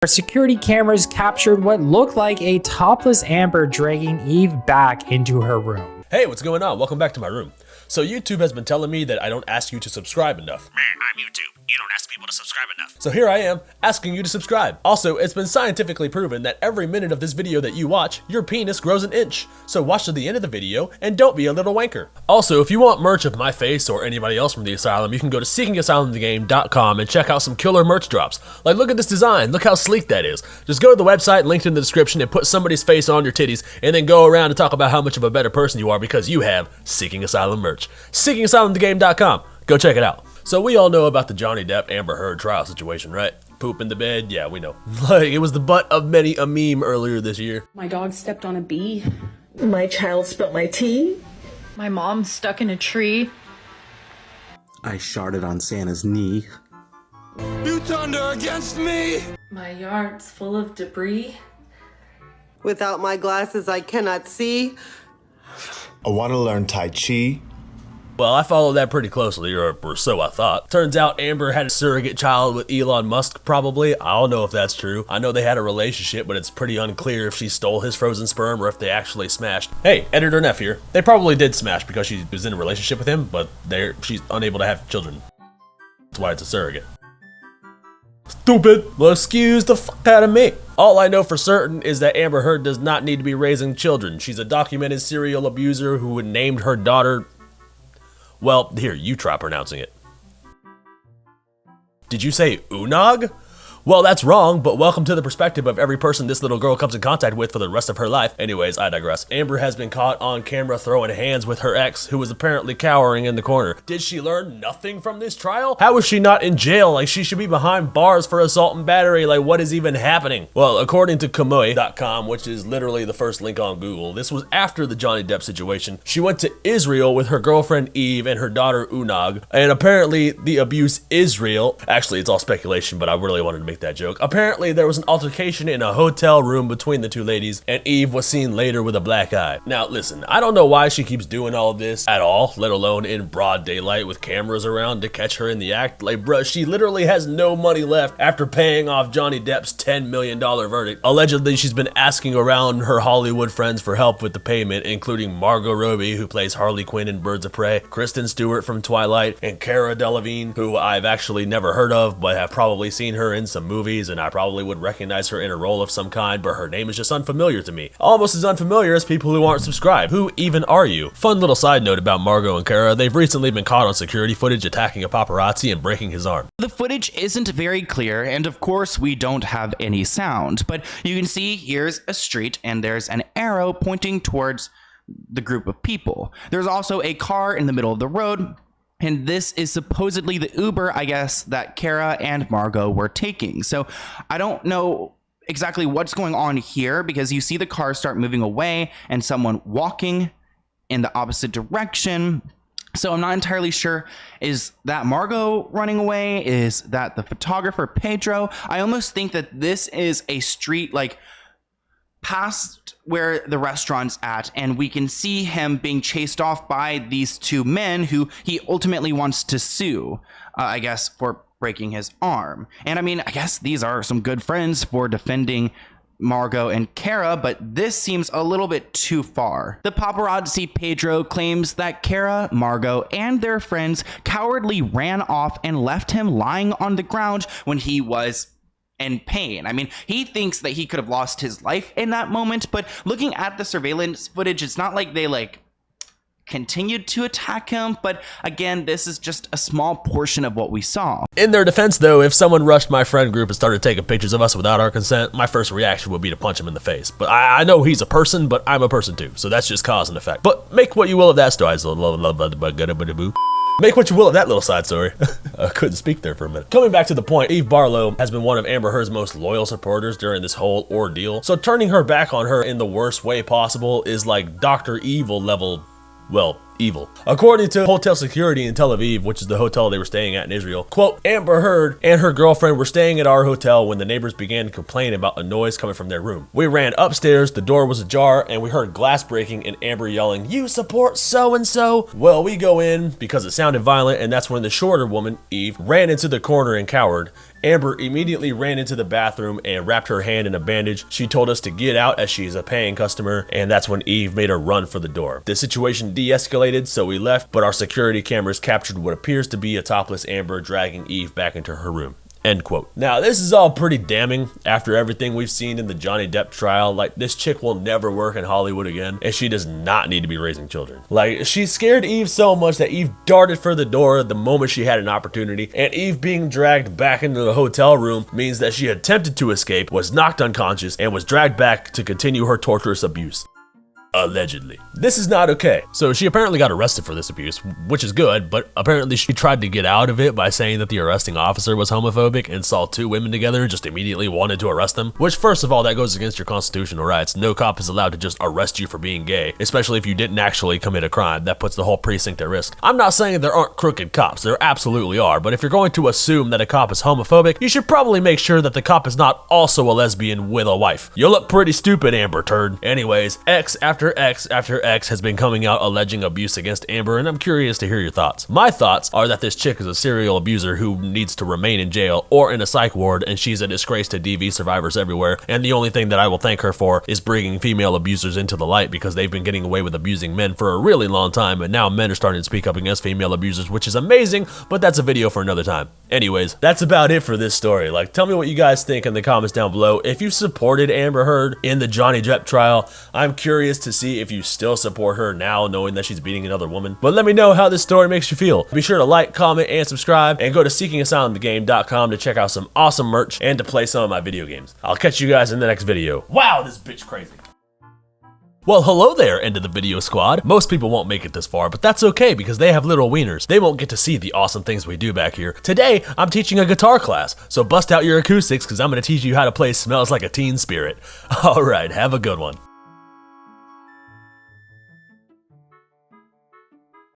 Our security cameras captured what looked like a topless Amber dragging Eve back into her room. Hey, what's going on? Welcome back to my room. So YouTube has been telling me that I don't ask you to subscribe enough. Man, I'm YouTube. You don't ask people to subscribe enough. So here I am, asking you to subscribe. Also, it's been scientifically proven that every minute of this video that you watch, your penis grows an inch. So watch to the end of the video and don't be a little wanker. Also, if you want merch of my face or anybody else from the asylum, you can go to seekingasylumthegame.com and check out some killer merch drops. Like, look at this design, look how sleek that is. Just go to the website, linked in the description, and put somebody's face on your titties, and then go around and talk about how much of a better person you are because you have Seeking Asylum merch. seekingasylumthegame.com. Go check it out. So we all know about the Johnny Depp Amber Heard trial situation, right? Poop in the bed, yeah, we know. Like, it was the butt of many a meme earlier this year. My dog stepped on a bee. My child spilt my tea. My mom stuck in a tree. I sharted on Santa's knee. You turned her against me! My yard's full of debris. Without my glasses, I cannot see. I want to learn Tai Chi. Well, I followed that pretty closely, or so I thought. Turns out Amber had a surrogate child with Elon Musk, probably. I don't know if that's true. I know they had a relationship, but it's pretty unclear if she stole his frozen sperm or if they actually smashed. Hey, Editor Neff here. They probably did smash because she was in a relationship with him, but she's unable to have children. That's why it's a surrogate. Stupid. Well, excuse the fuck out of me. All I know for certain is that Amber Heard does not need to be raising children. She's a documented serial abuser who named her daughter... Well, here, you try pronouncing it. Did you say Unog? Well, that's wrong, but welcome to the perspective of every person this little girl comes in contact with for the rest of her life. Anyways, I digress. Amber has been caught on camera throwing hands with her ex, who was apparently cowering in the corner. Did she learn nothing from this trial? How is she not in jail? Like, she should be behind bars for assault and battery. Like, what is even happening? Well, according to Koimoi.com, which is literally the first link on Google, this was after the Johnny Depp situation. She went to Israel with her girlfriend Eve and her daughter Unog, and apparently the abuse is real. Actually, it's all speculation, but I really wanted to make that joke. Apparently, there was an altercation in a hotel room between the two ladies, and Eve was seen later with a black eye. Now, listen, I don't know why she keeps doing all of this at all, let alone in broad daylight with cameras around to catch her in the act. Like, bruh, she literally has no money left after paying off Johnny Depp's $10 million verdict. Allegedly, she's been asking around her Hollywood friends for help with the payment, including Margot Robbie, who plays Harley Quinn in Birds of Prey, Kristen Stewart from Twilight, and Cara Delevingne, who I've actually never heard of, but have probably seen her in some movies, and I probably would recognize her in a role of some kind, but her name is just unfamiliar to me. Almost as unfamiliar as people who aren't subscribed. Who even are you? Fun little side note about Margot and Cara, they've recently been caught on security footage attacking a paparazzi and breaking his arm. The footage isn't very clear, and of course we don't have any sound, but you can see here's a street and there's an arrow pointing towards the group of people. There's also a car in the middle of the road, and this is supposedly the Uber, I guess, that Cara and Margot were taking. So I don't know exactly what's going on here because you see the car start moving away and someone walking in the opposite direction. So I'm not entirely sure. Is that Margot running away? Is that the photographer Pedro? I almost think that this is a street like past where the restaurant's at, and we can see him being chased off by these two men who he ultimately wants to sue, I guess, for breaking his arm. And I mean, I guess these are some good friends for defending Margot and Cara, but this seems a little bit too far. The paparazzi Pedro claims that Cara, Margot, and their friends cowardly ran off and left him lying on the ground when he was in pain. I mean, he thinks that he could have lost his life in that moment, but looking at the surveillance footage, it's not like they continued to attack him, but again, this is just a small portion of what we saw. In their defense though, if someone rushed my friend group and started taking pictures of us without our consent, my first reaction would be to punch him in the face. But I know he's a person, but I'm a person too, so that's just cause and effect. But make what you will of that story. Make what you will of that little side story. I couldn't speak there for a minute. Coming back to the point, Eve Barlow has been one of Amber Heard's most loyal supporters during this whole ordeal. So turning her back on her in the worst way possible is like Dr. Evil level, well, evil. According to hotel security in Tel Aviv, which is the hotel they were staying at in Israel, quote, Amber Heard and her girlfriend were staying at our hotel when the neighbors began to complain about a noise coming from their room. We ran upstairs, the door was ajar, and we heard glass breaking and Amber yelling, "You support so-and-so?" Well, we go in because it sounded violent, and that's when the shorter woman, Eve, ran into the corner and cowered, Amber immediately ran into the bathroom and wrapped her hand in a bandage. She told us to get out as she's a paying customer, and that's when Eve made her run for the door. The situation de-escalated, so we left, but our security cameras captured what appears to be a topless Amber dragging Eve back into her room. End quote. Now, this is all pretty damning after everything we've seen in the Johnny Depp trial. Like, this chick will never work in Hollywood again, and she does not need to be raising children. Like, she scared Eve so much that Eve darted for the door the moment she had an opportunity, and Eve being dragged back into the hotel room means that she attempted to escape, was knocked unconscious, and was dragged back to continue her torturous abuse. Allegedly. This is not okay. So she apparently got arrested for this abuse, which is good, but apparently she tried to get out of it by saying that the arresting officer was homophobic and saw two women together and just immediately wanted to arrest them. Which, first of all, that goes against your constitutional rights. No cop is allowed to just arrest you for being gay, especially if you didn't actually commit a crime. That puts the whole precinct at risk. I'm not saying there aren't crooked cops. There absolutely are, but if you're going to assume that a cop is homophobic, you should probably make sure that the cop is not also a lesbian with a wife. You look pretty stupid, Amber turd. Anyways, X after X has been coming out alleging abuse against Amber, and I'm curious to hear your thoughts. My thoughts are that this chick is a serial abuser who needs to remain in jail or in a psych ward, and she's a disgrace to DV survivors everywhere, and the only thing that I will thank her for is bringing female abusers into the light, because they've been getting away with abusing men for a really long time, and now men are starting to speak up against female abusers, which is amazing, but that's a video for another time. Anyways, that's about it for this story. Like, tell me what you guys think in the comments down below. If you supported Amber Heard in the Johnny Depp trial, I'm curious to see if you still support her now, knowing that she's beating another woman. But let me know how this story makes you feel. Be sure to like, comment, and subscribe, and go to seekingasylumthegame.com to check out some awesome merch and to play some of my video games. I'll catch you guys in the next video. Wow, this bitch crazy. Well, hello there, end of the video squad. Most people won't make it this far, but that's okay because they have little wieners. They won't get to see the awesome things we do back here. Today, I'm teaching a guitar class, so bust out your acoustics because I'm going to teach you how to play Smells Like a Teen Spirit. Alright, have a good one.